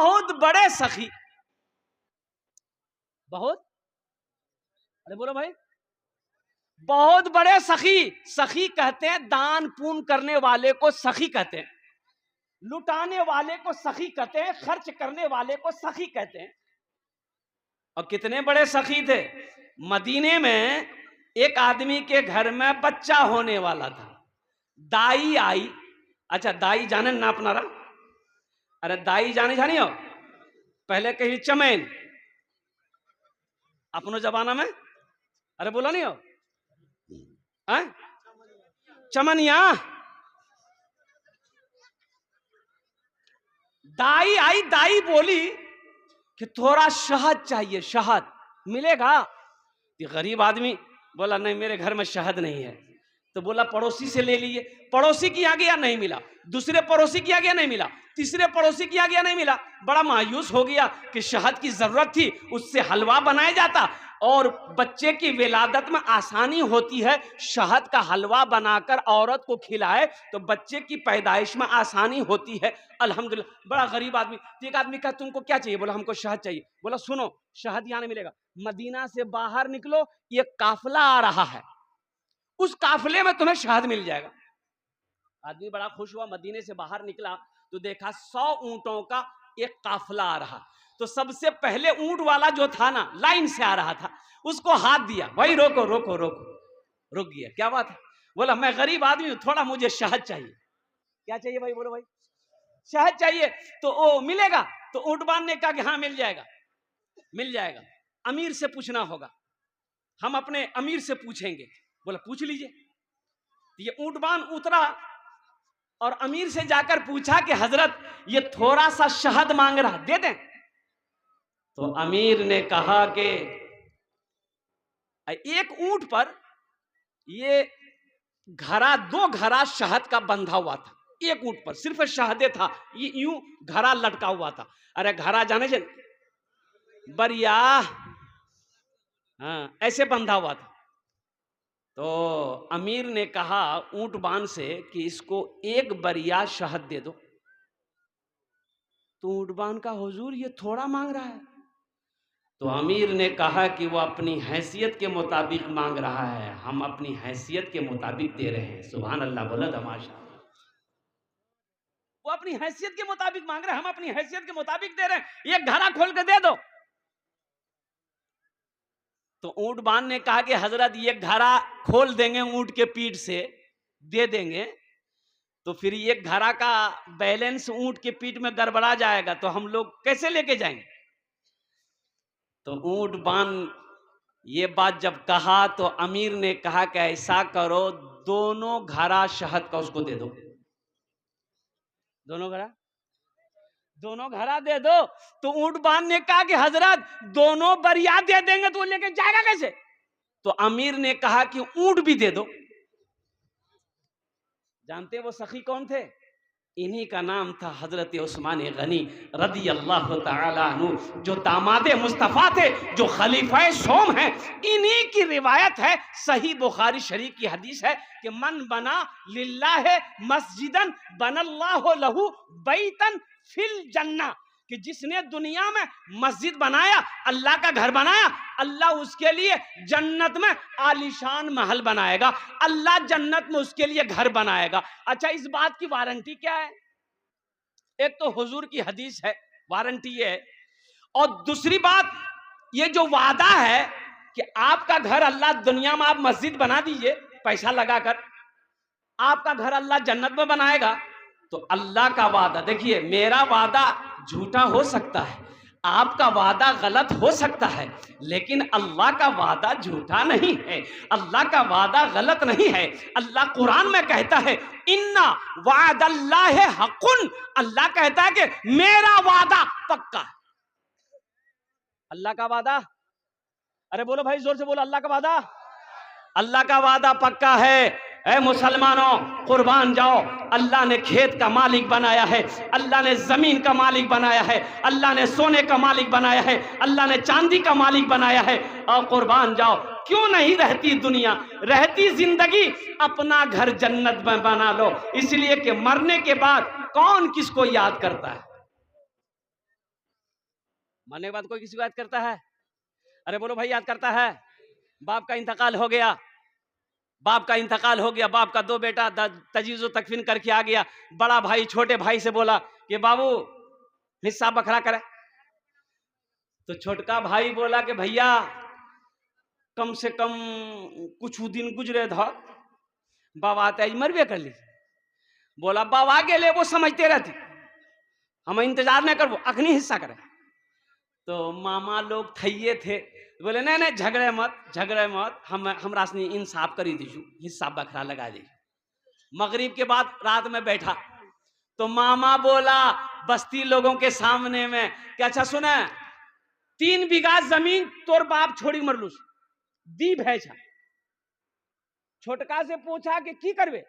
बहुत बड़े सखी, बहुत, अरे बोलो भाई, बहुत बड़े सखी। सखी कहते हैं दान पुण्य करने वाले को सखी कहते हैं, लुटाने वाले को सखी कहते हैं, खर्च करने वाले को सखी कहते हैं। और कितने बड़े सखी थे। मदीने में एक आदमी के घर में बच्चा होने वाला था, दाई आई। अच्छा दाई जाने ना अपना रहा, अरे दाई जाने जानी हो, पहले कहीं चमैन, अपनो जमाना में, अरे बोला नहीं हो, चमनिया। दाई आई, दाई बोली कि थोड़ा शहद चाहिए, शहद मिलेगा? ये गरीब आदमी बोला नहीं मेरे घर में शहद नहीं है। तो बोला पड़ोसी से ले लीजिए। पड़ोसी की आ गया, नहीं मिला। दूसरे पड़ोसी की आ गया, नहीं मिला। तीसरे पड़ोसी की आ गया, नहीं मिला। बड़ा मायूस हो गया कि शहद की जरूरत थी, उससे हलवा बनाया जाता और बच्चे की विलादत में आसानी होती है। शहद का हलवा बनाकर औरत को खिलाए तो बच्चे की पैदाइश में आसानी होती है। अल्हम्दुलिल्लाह। बड़ा गरीब आदमी। एक आदमी कहा तुमको क्या चाहिए? बोला हमको शहद चाहिए। बोला सुनो, शहद यहाँ नहीं मिलेगा, मदीना से बाहर निकलो, ये काफिला आ रहा है, उस काफिले में तुम्हें शहद मिल जाएगा। आदमी बड़ा खुश हुआ, मदीने से बाहर निकला तो देखा 100 ऊंटों का एक काफिला आ रहा। तो सबसे पहले ऊंट वाला जो था ना, लाइन से आ रहा था, उसको हाथ दिया, भाई रोको रोको रोको। रुक गया। क्या बात है? बोला मैं गरीब आदमी हूं, थोड़ा मुझे शहद चाहिए। क्या चाहिए भाई? बोलो भाई शहद चाहिए। तो वो मिलेगा? तो ऊंटवान ने कहा कि हाँ मिल जाएगा, मिल जाएगा। अमीर से पूछना होगा, हम अपने अमीर से पूछेंगे। बोला पूछ लीजिए। ये ऊंटवान उतरा और अमीर से जाकर पूछा कि हजरत ये थोड़ा सा शहद मांग रहा, दे दें? तो अमीर ने कहा कि एक ऊंट पर ये घड़ा, 2 घड़ा शहद का बंधा हुआ था। एक ऊंट पर सिर्फ शहदे था, ये यूं घड़ा लटका हुआ था। अरे घड़ा जाने से बरिया, हाँ ऐसे बंधा हुआ था। तो अमीर ने कहा ऊंटवान से कि इसको 1 बरिया शहद दे दो। तो ऊंटवान का हुजूर ये थोड़ा मांग रहा है। तो अमीर ने कहा कि वो अपनी हैसियत के मुताबिक मांग रहा है, हम अपनी हैसियत के मुताबिक दे रहे हैं। सुभान अल्लाह बोला तमाशा। वो अपनी हैसियत के मुताबिक मांग रहे हैं, हम अपनी हैसियत के मुताबिक दे रहे हैं। एक घड़ा खोल के दे दो। तो ऊंटवान ने कहा कि हजरत ये घड़ा खोल देंगे ऊंट के पीठ से, दे देंगे तो फिर ये घड़ा का बैलेंस ऊंट के पीठ में गड़बड़ा जाएगा, तो हम लोग कैसे लेके जाएंगे? तो ऊंटवान ये बात जब कहा तो अमीर ने कहा कि ऐसा करो, दोनों घड़ा शहद का उसको दे दो। दोनों घड़ा दे दो। तो ऊंटवान ने कहा कि हजरत दोनों बरिया दे देंगे तो वो लेके जाएगा कैसे? तो अमीर ने कहा कि ऊंट भी दे दो। जानते वो सखी कौन थे? इन्हीं का नाम था हजरत उस्मान गनी रदी अल्लाह तआला अन्हु, जो दामादे मुस्तफ़ा थे, जो खलीफाए सोम हैं। इन्हीं की रिवायत है, सही बुखारी शरीफ की हदीस है कि मन बना लिल्लाह मस्जिदन बनल्लाहु लहू बैतन फिल जन्ना, कि जिसने दुनिया में मस्जिद बनाया, अल्लाह का घर बनाया, अल्लाह उसके लिए जन्नत में आलीशान महल बनाएगा, अल्लाह जन्नत में उसके लिए घर बनाएगा। अच्छा इस बात की वारंटी क्या है? एक तो हुजूर की हदीस है, वारंटी ये है, और दूसरी बात ये जो वादा है कि आपका घर अल्लाह दुनिया में, आप मस्जिद बना दीजिए पैसा लगाकर, आपका घर अल्लाह जन्नत में बनाएगा। तो अल्लाह का वादा, देखिए मेरा वादा झूठा हो सकता है, आपका वादा गलत हो सकता है, लेकिन अल्लाह का वादा झूठा नहीं है, अल्लाह का वादा गलत नहीं है। अल्लाह कुरान में कहता है इन्ना वादल्लाहि हक़्क़ुन, अल्लाह कहता है कि मेरा वादा पक्का है। अल्लाह का वादा, अरे बोलो भाई जोर से बोलो, अल्लाह का वादा, अल्लाह का वादा पक्का है। ऐ मुसलमानों कुर्बान जाओ, अल्लाह ने खेत का मालिक बनाया है, अल्लाह ने जमीन का मालिक बनाया है, अल्लाह ने सोने का मालिक बनाया है, अल्लाह ने चांदी का मालिक बनाया है। और कुर्बान जाओ, क्यों नहीं रहती दुनिया, रहती जिंदगी, अपना घर जन्नत में बना लो, इसलिए कि मरने के बाद कौन किसको याद करता है? मरने के बाद कोई किसी को याद करता है? अरे बोलो भाई, याद करता है? बाप का इंतकाल हो गया, बाप का इंतकाल हो गया, बाप का 2 बेटा तजीज़ो तकफीन करके आ गया। बड़ा भाई छोटे भाई से बोला कि बाबू हिस्सा बखरा करे। तो छोटका भाई बोला कि भैया कम से कम कुछ दिन गुजरे था, बाबा आते मरबे कर ली। बोला बाबा आगे ले, वो समझते रहती, हम इंतजार न करबो, अखनी हिस्सा करे। तो मामा लोग थैये थे, बोले नहीं नहीं झगड़े मत, हम हमरा से इंसाफ करी दीजू, हिस्सा बखरा लगा दीजू। मगरिब के बाद रात में बैठा तो मामा बोला बस्ती लोगों के सामने में कि अच्छा सुने, 3 बीघा जमीन तोर बाप छोड़ी मरलूस, दी भैछा। छोटका से पूछा कि की करवे,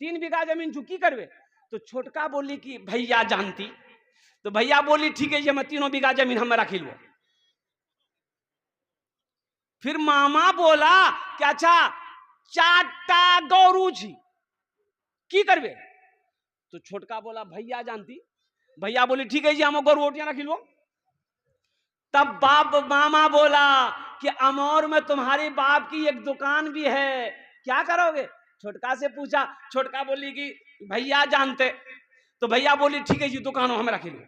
3 बीघा जमीन चू की करवे? तो छोटका बोली कि भैया जानती। तो भैया बोली ठीक है, ये मैं 3 बीघा जमीन हमें रखी लो। फिर मामा बोला कि अच्छा 4टा गौरू छी की करवे? तो छोटका बोला भैया जानती। भैया बोली ठीक है जी, हम गौरू ओटियां रखी लो। तब मामा बोला कि अमौर में तुम्हारे बाप की एक दुकान भी है, क्या करोगे? छोटका से पूछा, छोटका बोली कि भैया जानते। तो भैया बोली ठीक है जी, दुकानों हमें रखी लो।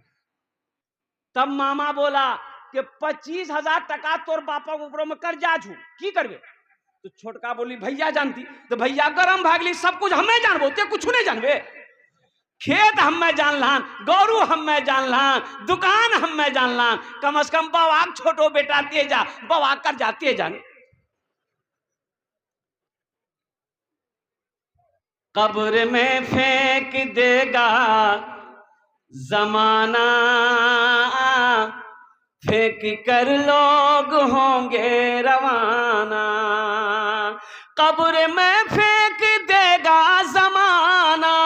तब मामा बोला कि 25,000 टका तोर बापा ऊपर में कर्जा छू की करवे? तो छोटका बोली भैया जानती। तो भैया गरम भागली, सब कुछ हमें जानबो, ते कुछ नहीं जानबे। खेत हमें जान लान, गौरू हमें जान लान, दुकान हमें जान लान, कम से कम बवा छोटो बेटा तेजा बवा कर जाते जाने। कब्र में फेंक देगा जमाना, फेंक कर लोग होंगे रवाना। कब्र में फेंक देगा जमाना,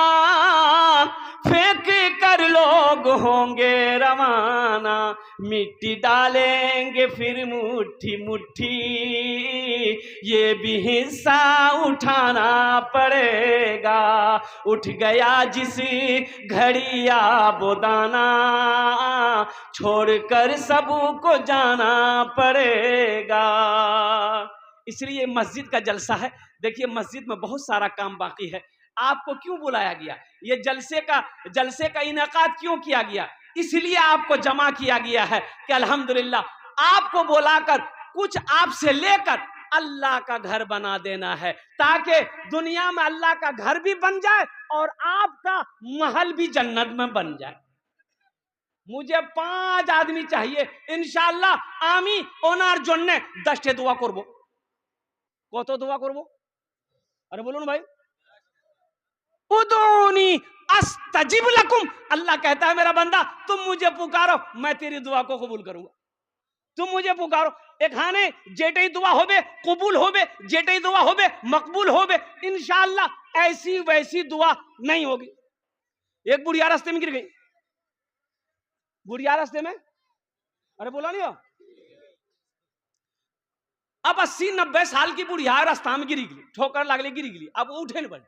फेंक कर लोग होंगे रवाना। मिट्टी डालेंगे फिर मुट्ठी मुट्ठी, ये भी हिस्सा उठाना पड़ेगा। उठ गया जिस घड़िया बोदाना, छोड़कर सबको जाना पड़ेगा। इसलिए मस्जिद का जलसा है। देखिए मस्जिद में बहुत सारा काम बाकी है। आपको क्यों बुलाया गया, ये जलसे का इनेकाद क्यों किया गया? इसलिए आपको जमा किया गया है कि अल्हम्दुलिल्लाह आपको बुलाकर कुछ आपसे लेकर अल्लाह का घर बना देना है, ताकि दुनिया में अल्लाह का घर भी बन जाए और आपका महल भी जन्नत में बन जाए। मुझे 5 आदमी चाहिए इंशाअल्लाह। आमी ओनार जन्ने 10 दुआ करबो। कत दुआ करबो? अरे बोलो ना भाई। उदूनी अस्तजिब लकुम, अल्लाह कहता है मेरा बंदा तुम मुझे पुकारो, मैं तेरी दुआ को कबूल करूंगा। तुम मुझे पुकारो, एखाने जेटई दुआ होबे कबूल होबे, जेटई दुआ होबे मकबूल होबे इंशाअल्लाह। ऐसी वैसी दुआ नहीं होगी। एक बुढ़िया रास्ते में गिर गई, बुढ़िया रास्ते में, अरे बोला नहीं हो, अब 80-90 साल की बुढ़िया रास्ता में गिरी गई, ठोकर लागले गिरी गई, अब उठे नहीं पड़े।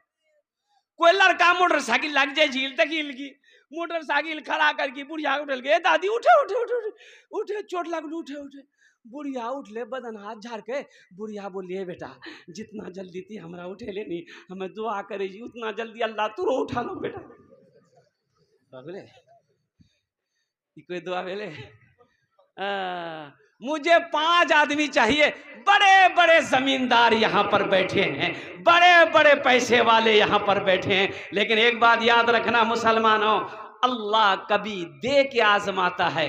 कोई लड़का मोटरसाइकिल लग जाए झील तक हिल की, मोटरसाइकिल खड़ा करके बुढ़िया उठल गए, दादी उठे उठे उठे उठे उठे, चोट लगल, उठे उठे। बुढ़िया उठले, बदन हाथ झाड़ के बुढ़िया बोलिए बेटा जितना जल्दी थी हमरा उठे लेनी, हमें दुआ करे जी उतना जल्दी अल्लाह तू उठा लो बेटा। बोले कोई दुआ बोले मुझे 5 आदमी चाहिए। बड़े बड़े जमींदार यहाँ पर बैठे हैं, बड़े बड़े पैसे वाले यहाँ पर बैठे हैं, लेकिन एक बात याद रखना मुसलमानों, अल्लाह कभी दे के आजमाता है,